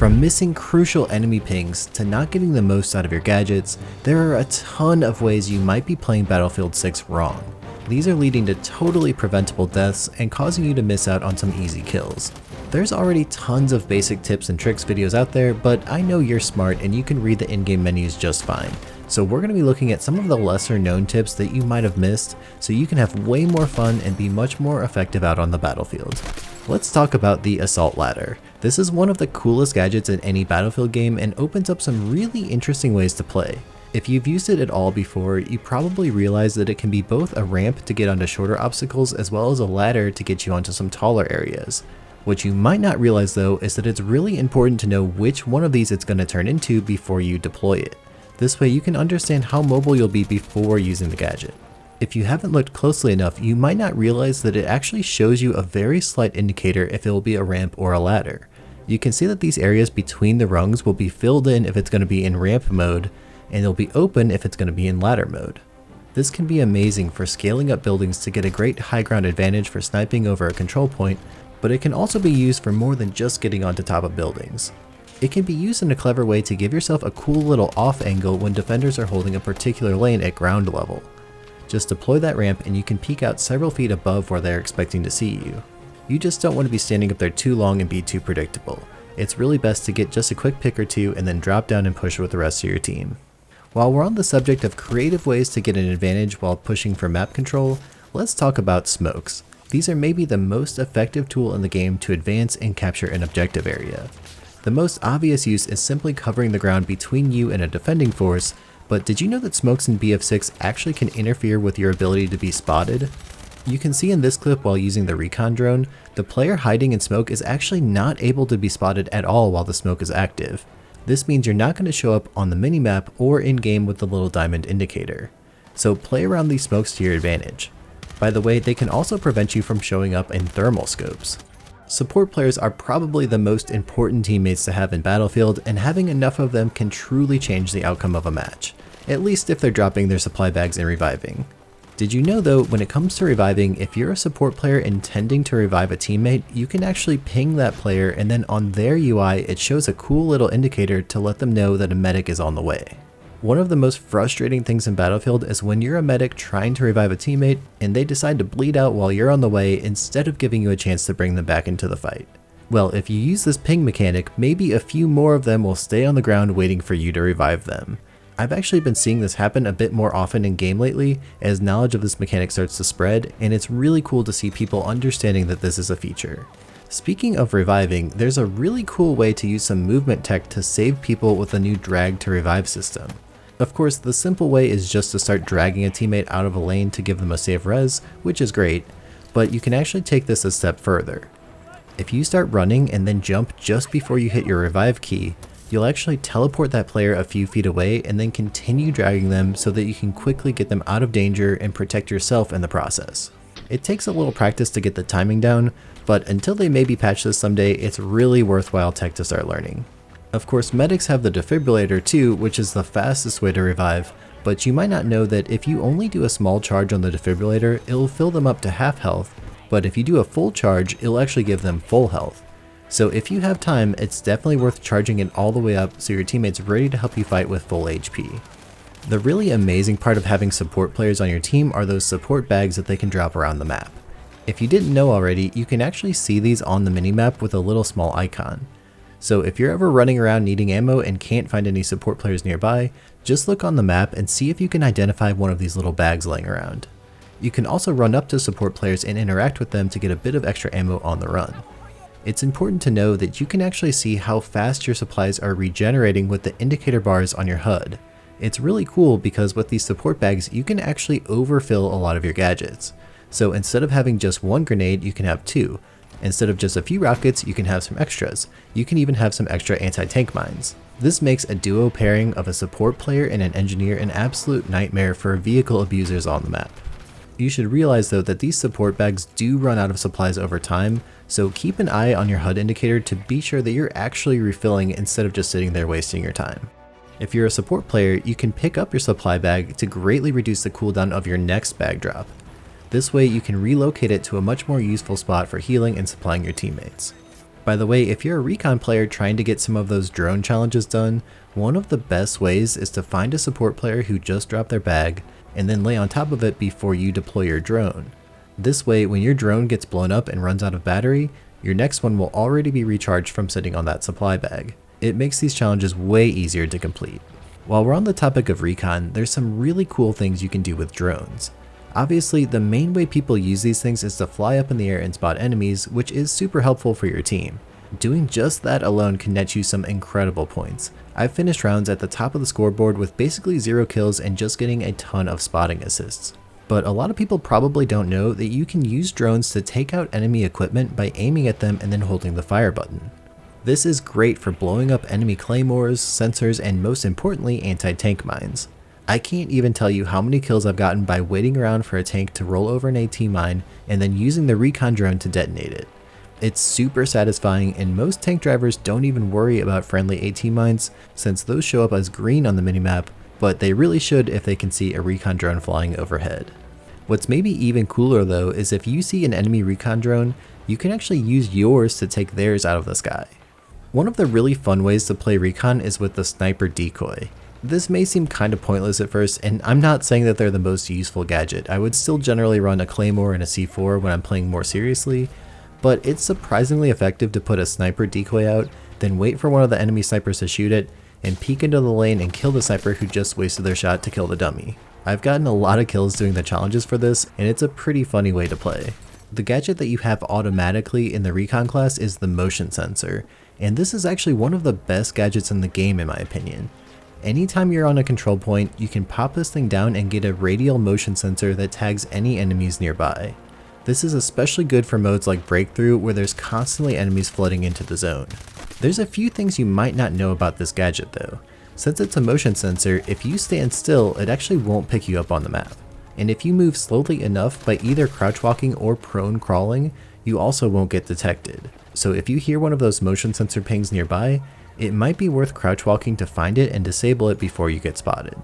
From missing crucial enemy pings to not getting the most out of your gadgets, there are a ton of ways you might be playing Battlefield 6 wrong. These are leading to totally preventable deaths and causing you to miss out on some easy kills. There's already tons of basic tips and tricks videos out there, but I know you're smart and you can read the in-game menus just fine. So we're going to be looking at some of the lesser known tips that you might have missed so you can have way more fun and be much more effective out on the battlefield. Let's talk about the Assault Ladder. This is one of the coolest gadgets in any Battlefield game and opens up some really interesting ways to play. If you've used it at all before, you probably realize that it can be both a ramp to get onto shorter obstacles as well as a ladder to get you onto some taller areas. What you might not realize though is that it's really important to know which one of these it's going to turn into before you deploy it. This way you can understand how mobile you'll be before using the gadget. If you haven't looked closely enough, you might not realize that it actually shows you a very slight indicator if it will be a ramp or a ladder. You can see that these areas between the rungs will be filled in if it's going to be in ramp mode, and they'll be open if it's going to be in ladder mode. This can be amazing for scaling up buildings to get a great high ground advantage for sniping over a control point, but it can also be used for more than just getting onto top of buildings. It can be used in a clever way to give yourself a cool little off angle when defenders are holding a particular lane at ground level. Just deploy that ramp and you can peek out several feet above where they're expecting to see you. You just don't want to be standing up there too long and be too predictable. It's really best to get just a quick pick or two and then drop down and push with the rest of your team. While we're on the subject of creative ways to get an advantage while pushing for map control, let's talk about smokes. These are maybe the most effective tool in the game to advance and capture an objective area. The most obvious use is simply covering the ground between you and a defending force, but did you know that smokes in BF6 actually can interfere with your ability to be spotted? You can see in this clip while using the Recon drone, the player hiding in smoke is actually not able to be spotted at all while the smoke is active. This means you're not going to show up on the minimap or in-game with the little diamond indicator. So play around these smokes to your advantage. By the way, they can also prevent you from showing up in thermal scopes. Support players are probably the most important teammates to have in Battlefield, and having enough of them can truly change the outcome of a match, at least if they're dropping their supply bags and reviving. Did you know though, when it comes to reviving, if you're a support player intending to revive a teammate, you can actually ping that player and then on their UI it shows a cool little indicator to let them know that a medic is on the way. One of the most frustrating things in Battlefield is when you're a medic trying to revive a teammate and they decide to bleed out while you're on the way instead of giving you a chance to bring them back into the fight. Well, if you use this ping mechanic, maybe a few more of them will stay on the ground waiting for you to revive them. I've actually been seeing this happen a bit more often in game lately as knowledge of this mechanic starts to spread, and it's really cool to see people understanding that this is a feature. Speaking of reviving, there's a really cool way to use some movement tech to save people with the new drag to revive system. Of course, the simple way is just to start dragging a teammate out of a lane to give them a safe res, which is great, but you can actually take this a step further. If you start running and then jump just before you hit your revive key, you'll actually teleport that player a few feet away and then continue dragging them so that you can quickly get them out of danger and protect yourself in the process. It takes a little practice to get the timing down, but until they maybe patch this someday, it's really worthwhile tech to start learning. Of course, medics have the Defibrillator too, which is the fastest way to revive, but you might not know that if you only do a small charge on the Defibrillator, it'll fill them up to half health, but if you do a full charge, it'll actually give them full health. So if you have time, it's definitely worth charging it all the way up so your teammate's ready to help you fight with full HP. The really amazing part of having support players on your team are those support bags that they can drop around the map. If you didn't know already, you can actually see these on the minimap with a little small icon. So if you're ever running around needing ammo and can't find any support players nearby, just look on the map and see if you can identify one of these little bags laying around. You can also run up to support players and interact with them to get a bit of extra ammo on the run. It's important to know that you can actually see how fast your supplies are regenerating with the indicator bars on your HUD. It's really cool because with these support bags, you can actually overfill a lot of your gadgets. So instead of having just one grenade, you can have two. Instead of just a few rockets, you can have some extras. You can even have some extra anti-tank mines. This makes a duo pairing of a support player and an engineer an absolute nightmare for vehicle abusers on the map. You should realize though that these support bags do run out of supplies over time, so keep an eye on your HUD indicator to be sure that you're actually refilling instead of just sitting there wasting your time. If you're a support player, you can pick up your supply bag to greatly reduce the cooldown of your next bag drop. This way you can relocate it to a much more useful spot for healing and supplying your teammates. By the way, if you're a recon player trying to get some of those drone challenges done, one of the best ways is to find a support player who just dropped their bag and then lay on top of it before you deploy your drone. This way, when your drone gets blown up and runs out of battery, your next one will already be recharged from sitting on that supply bag. It makes these challenges way easier to complete. While we're on the topic of recon, there's some really cool things you can do with drones. Obviously, the main way people use these things is to fly up in the air and spot enemies, which is super helpful for your team. Doing just that alone can net you some incredible points. I've finished rounds at the top of the scoreboard with basically 0 kills and just getting a ton of spotting assists. But a lot of people probably don't know that you can use drones to take out enemy equipment by aiming at them and then holding the fire button. This is great for blowing up enemy claymores, sensors, and most importantly, anti-tank mines. I can't even tell you how many kills I've gotten by waiting around for a tank to roll over an AT mine and then using the recon drone to detonate it. It's super satisfying, and most tank drivers don't even worry about friendly AT mines since those show up as green on the minimap, but they really should if they can see a recon drone flying overhead. What's maybe even cooler though is if you see an enemy recon drone, you can actually use yours to take theirs out of the sky. One of the really fun ways to play recon is with the sniper decoy. This may seem kind of pointless at first, and I'm not saying that they're the most useful gadget. I would still generally run a claymore and a C4 when I'm playing more seriously, but it's surprisingly effective to put a sniper decoy out, then wait for one of the enemy snipers to shoot it, and peek into the lane and kill the sniper who just wasted their shot to kill the dummy. I've gotten a lot of kills doing the challenges for this, and it's a pretty funny way to play. The gadget that you have automatically in the recon class is the motion sensor, and this is actually one of the best gadgets in the game in my opinion. Anytime you're on a control point, you can pop this thing down and get a radial motion sensor that tags any enemies nearby. This is especially good for modes like Breakthrough where there's constantly enemies flooding into the zone. There's a few things you might not know about this gadget though. Since it's a motion sensor, if you stand still, it actually won't pick you up on the map. And if you move slowly enough by either crouch walking or prone crawling, you also won't get detected. So if you hear one of those motion sensor pings nearby, it might be worth crouch walking to find it and disable it before you get spotted.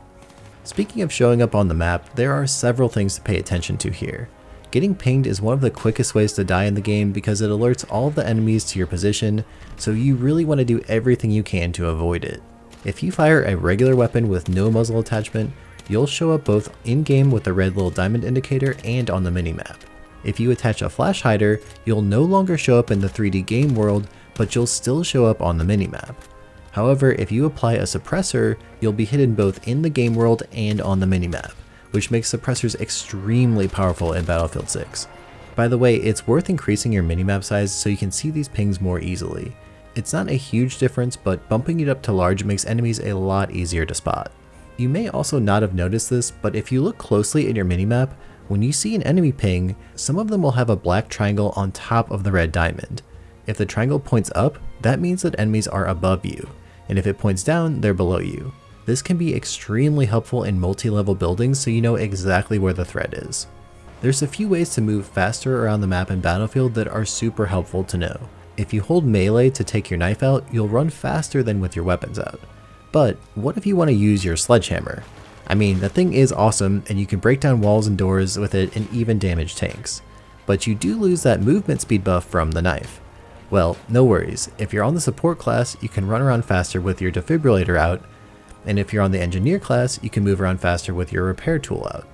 Speaking of showing up on the map, there are several things to pay attention to here. Getting pinged is one of the quickest ways to die in the game because it alerts all of the enemies to your position, so you really want to do everything you can to avoid it. If you fire a regular weapon with no muzzle attachment, you'll show up both in-game with the red little diamond indicator and on the minimap. If you attach a flash hider, you'll no longer show up in the 3D game world, but you'll still show up on the minimap. However, if you apply a suppressor, you'll be hidden both in the game world and on the minimap, which makes suppressors extremely powerful in Battlefield 6. By the way, it's worth increasing your minimap size so you can see these pings more easily. It's not a huge difference, but bumping it up to large makes enemies a lot easier to spot. You may also not have noticed this, but if you look closely in your minimap, when you see an enemy ping, some of them will have a black triangle on top of the red diamond. If the triangle points up, that means that enemies are above you, and if it points down, they're below you. This can be extremely helpful in multi-level buildings so you know exactly where the threat is. There's a few ways to move faster around the map in Battlefield that are super helpful to know. If you hold melee to take your knife out, you'll run faster than with your weapons out. But what if you want to use your sledgehammer? I mean, the thing is awesome and you can break down walls and doors with it and even damage tanks. But you do lose that movement speed buff from the knife. Well, no worries. If you're on the support class, you can run around faster with your defibrillator out, and if you're on the engineer class, you can move around faster with your repair tool out.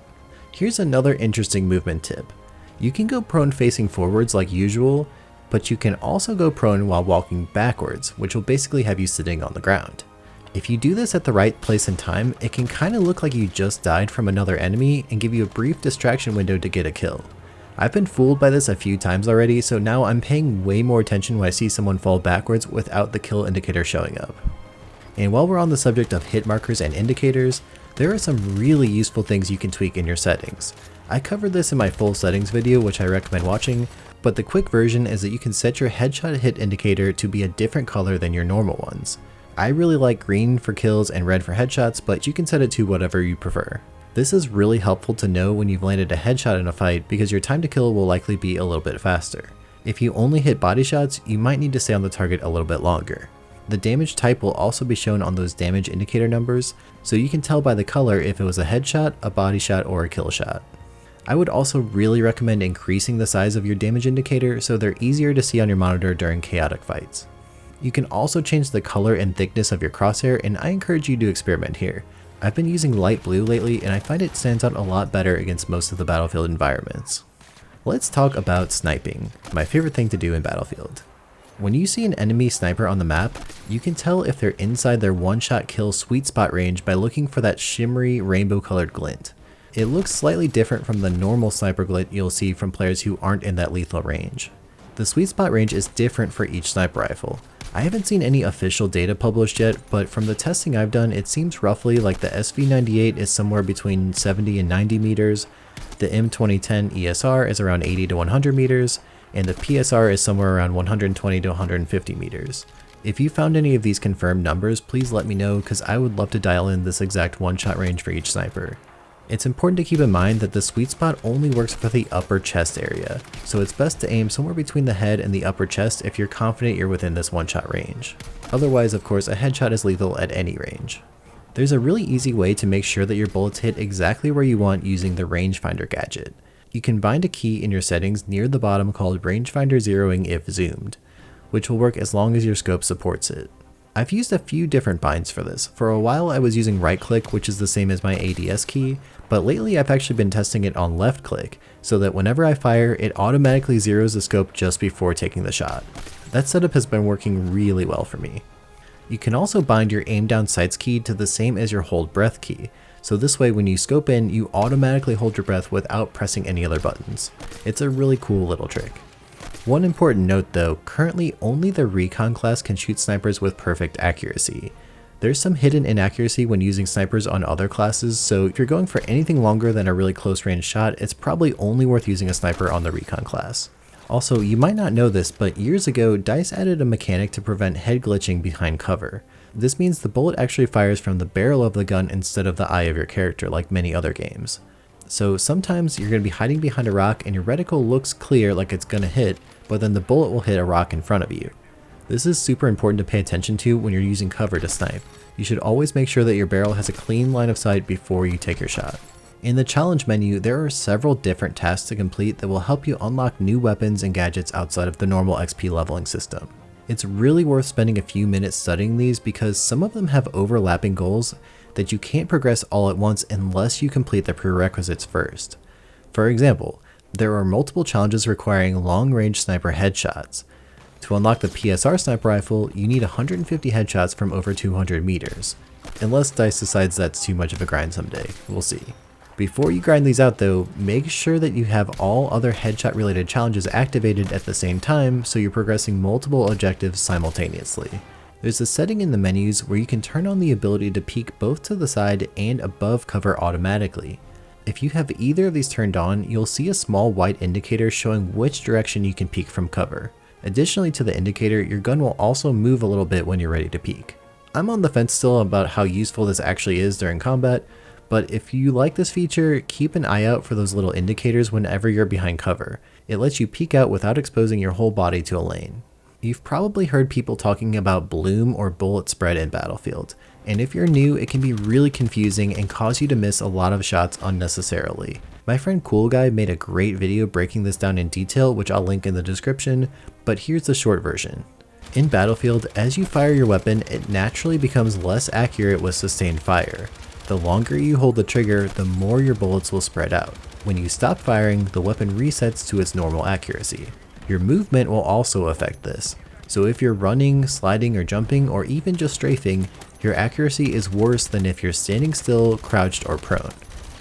Here's another interesting movement tip. You can go prone facing forwards like usual, but you can also go prone while walking backwards, which will basically have you sitting on the ground. If you do this at the right place and time, it can kind of look like you just died from another enemy and give you a brief distraction window to get a kill. I've been fooled by this a few times already, so now I'm paying way more attention when I see someone fall backwards without the kill indicator showing up. And while we're on the subject of hit markers and indicators, there are some really useful things you can tweak in your settings. I covered this in my full settings video, which I recommend watching, but the quick version is that you can set your headshot hit indicator to be a different color than your normal ones. I really like green for kills and red for headshots, but you can set it to whatever you prefer. This is really helpful to know when you've landed a headshot in a fight because your time to kill will likely be a little bit faster. If you only hit body shots, you might need to stay on the target a little bit longer. The damage type will also be shown on those damage indicator numbers, so you can tell by the color if it was a headshot, a body shot, or a kill shot. I would also really recommend increasing the size of your damage indicator so they're easier to see on your monitor during chaotic fights. You can also change the color and thickness of your crosshair, and I encourage you to experiment here. I've been using light blue lately and I find it stands out a lot better against most of the Battlefield environments. Let's talk about sniping, my favorite thing to do in Battlefield. When you see an enemy sniper on the map, you can tell if they're inside their one-shot kill sweet spot range by looking for that shimmery rainbow colored glint. It looks slightly different from the normal sniper glint you'll see from players who aren't in that lethal range. The sweet spot range is different for each sniper rifle. I haven't seen any official data published yet, but from the testing I've done, it seems roughly like the SV98 is somewhere between 70 and 90 meters, the M2010 ESR is around 80 to 100 meters, and the PSR is somewhere around 120 to 150 meters. If you found any of these confirmed numbers, please let me know because I would love to dial in this exact one-shot range for each sniper. It's important to keep in mind that the sweet spot only works for the upper chest area, so it's best to aim somewhere between the head and the upper chest if you're confident you're within this one-shot range. Otherwise, of course, a headshot is lethal at any range. There's a really easy way to make sure that your bullets hit exactly where you want using the Rangefinder gadget. You can bind a key in your settings near the bottom called Rangefinder Zeroing if zoomed, which will work as long as your scope supports it. I've used a few different binds for this. For a while I was using right click, which is the same as my ADS key, but lately I've actually been testing it on left click, so that whenever I fire, it automatically zeroes the scope just before taking the shot. That setup has been working really well for me. You can also bind your aim down sights key to the same as your hold breath key, so this way when you scope in, you automatically hold your breath without pressing any other buttons. It's a really cool little trick. One important note though, currently only the Recon class can shoot snipers with perfect accuracy. There's some hidden inaccuracy when using snipers on other classes, so if you're going for anything longer than a really close range shot, it's probably only worth using a sniper on the Recon class. Also, you might not know this, but years ago, DICE added a mechanic to prevent head glitching behind cover. This means the bullet actually fires from the barrel of the gun instead of the eye of your character, like many other games. So sometimes you're going to be hiding behind a rock and your reticle looks clear like it's going to hit, but then the bullet will hit a rock in front of you. This is super important to pay attention to when you're using cover to snipe. You should always make sure that your barrel has a clean line of sight before you take your shot. In the challenge menu, there are several different tasks to complete that will help you unlock new weapons and gadgets outside of the normal XP leveling system. It's really worth spending a few minutes studying these because some of them have overlapping goals that you can't progress all at once unless you complete the prerequisites first. For example, there are multiple challenges requiring long-range sniper headshots. To unlock the PSR sniper rifle, you need 150 headshots from over 200 meters. Unless DICE decides that's too much of a grind someday, we'll see. Before you grind these out though, make sure that you have all other headshot related challenges activated at the same time so you're progressing multiple objectives simultaneously. There's a setting in the menus where you can turn on the ability to peek both to the side and above cover automatically. If you have either of these turned on, you'll see a small white indicator showing which direction you can peek from cover. Additionally to the indicator, your gun will also move a little bit when you're ready to peek. I'm on the fence still about how useful this actually is during combat, but if you like this feature, keep an eye out for those little indicators whenever you're behind cover. It lets you peek out without exposing your whole body to a lane. You've probably heard people talking about bloom or bullet spread in Battlefield, and if you're new, it can be really confusing and cause you to miss a lot of shots unnecessarily. My friend Cool Guy made a great video breaking this down in detail, which I'll link in the description, but here's the short version. In Battlefield, as you fire your weapon, it naturally becomes less accurate with sustained fire. The longer you hold the trigger, the more your bullets will spread out. When you stop firing, the weapon resets to its normal accuracy. Your movement will also affect this. So if you're running, sliding, or jumping, or even just strafing, your accuracy is worse than if you're standing still, crouched, or prone.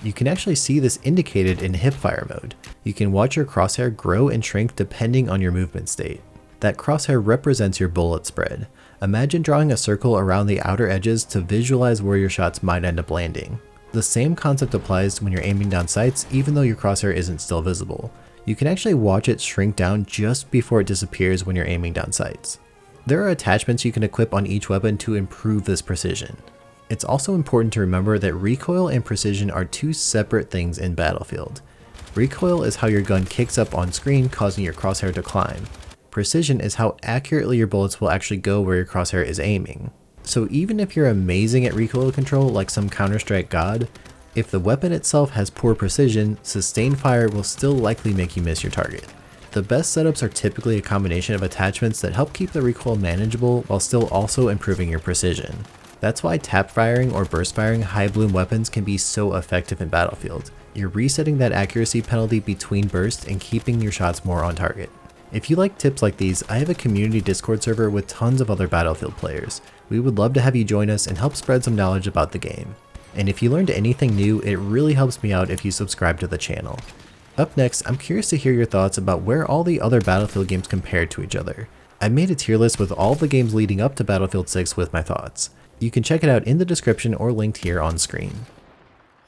You can actually see this indicated in hipfire mode. You can watch your crosshair grow and shrink depending on your movement state. That crosshair represents your bullet spread. Imagine drawing a circle around the outer edges to visualize where your shots might end up landing. The same concept applies when you're aiming down sights, even though your crosshair isn't still visible. You can actually watch it shrink down just before it disappears when you're aiming down sights. There are attachments you can equip on each weapon to improve this precision. It's also important to remember that recoil and precision are two separate things in Battlefield. Recoil is how your gun kicks up on screen, causing your crosshair to climb. Precision is how accurately your bullets will actually go where your crosshair is aiming. So even if you're amazing at recoil control like some Counter-Strike god, If the weapon itself has poor precision, sustained fire will still likely make you miss your target. The best setups are typically a combination of attachments that help keep the recoil manageable while still also improving your precision. That's why tap firing or burst firing high bloom weapons can be so effective in Battlefield. You're resetting that accuracy penalty between bursts and keeping your shots more on target. If you like tips like these, I have a community Discord server with tons of other Battlefield players. We would love to have you join us and help spread some knowledge about the game. And if you learned anything new, it really helps me out if you subscribe to the channel. Up next, I'm curious to hear your thoughts about where all the other Battlefield games compare to each other. I made a tier list with all the games leading up to Battlefield 6 with my thoughts. You can check it out in the description or linked here on screen.